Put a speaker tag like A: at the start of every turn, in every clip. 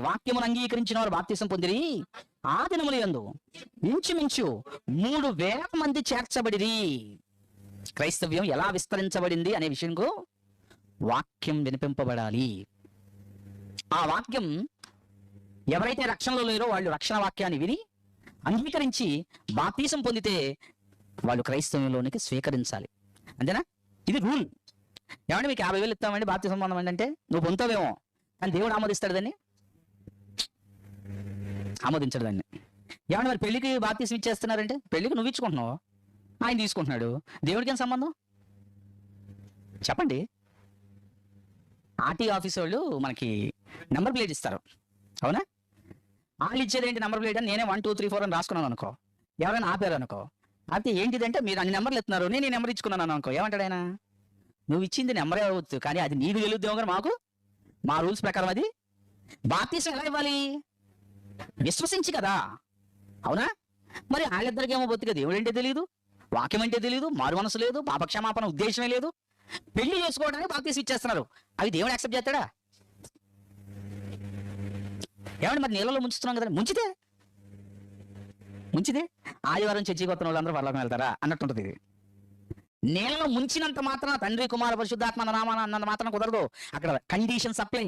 A: వాక్యమును అంగీకరించిన వారు బాప్తిసం పొందిరి. ఆ దినముల యందు ఇంచుమించు 3,000 మంది చేర్చబడిరి. క్రైస్తవ్యం ఎలా విస్తరించబడింది అనే విషయంకు వాక్యం వినిపింపబడాలి. ఆ వాక్యం ఎవరైతే రక్షణలో లేరో వాళ్ళు రక్షణ వాక్యాన్ని విని అంగీకరించి బాప్తిసం పొందితే వాళ్ళు క్రైస్తవ్యంలోనికి స్వీకరించాలి. అంతేనా? ఇది రూల్. ఏమంటే మీకు 50,000 ఇస్తామండి బాప్తిసం పొందమండి అంటే నువ్వు పొందుతావేమో, కానీ దేవుడు ఆమోదిస్తాడు దాన్ని? ఆమోదించడు దాన్ని. ఏమన్నా మరి పెళ్లికి బాప్తిసం ఇచ్చేస్తున్నారంటే పెళ్లికి నువ్వు ఇచ్చుకుంటున్నావు, ఆయన తీసుకుంటున్నాడు, దేవుడికి ఏం సంబంధం చెప్పండి? ఆర్టీ ఆఫీస్ వాళ్ళు మనకి నెంబర్ ప్లేట్ ఇస్తారు, అవునా? వాళ్ళు ఇచ్చేది ఏంటి నెంబర్ ప్లేట్ అని నేనే 1 2 3 4 అని రాసుకున్నాను అనుకో, ఎవరైనా ఆపారు అనుకో, అయితే ఏంటిదంటే మీరు అన్ని నెంబర్లు ఇస్తున్నారు, నేను ఈ నెంబర్ ఇచ్చుకున్నాను అనుకో, ఏమంటాడు ఆయన? నువ్వు ఇచ్చింది నెంబరే అవ్వచ్చు, కానీ అది నీకు తెలుద్దేమో కానీ మాకు మా రూల్స్ ప్రకారం అది బాప్తిసం ఎలా ఇవ్వాలి? విశ్వసించి కదా, అవునా? మరి వాళ్ళిద్దరికేమో బొత్తిగా దేవుడు అంటే తెలియదు, వాక్యం అంటే తెలియదు, మారు మనసు లేదు, పాపక్షమాపణ ఉద్దేశమే లేదు, పెళ్లి చేసుకోవడానికి బాప్తిసం ఇచ్చేస్తున్నారు. అవి దేవుడు యాక్సెప్ట్ చేస్తాడా? ఏమంటే మరి నీళ్ళలో ముంచుతున్నాం కదా, ముంచితే ఆదివారం చర్చి కొత్త వాళ్ళందరూ పరలోకం వెళ్తారా అన్నట్టుంటది. ఇది నీళ్ళలో ముంచినంత మాత్రం తండ్రి కుమార పరిశుద్ధాత్మ నామాన అన్నంత మాత్రం కుదరదు. అక్కడ కండిషన్స్ అప్లై.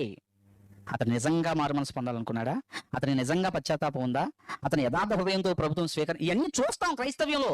A: అతను నిజంగా మారు మనసు పొందాలనుకున్నాడా? అతని నిజంగా పశ్చాత్తాపం ఉందా? అతని యథార్థ హృదయంతో ప్రభుత్వం ఇవన్నీ చూస్తాం క్రైస్తవ్యంలో.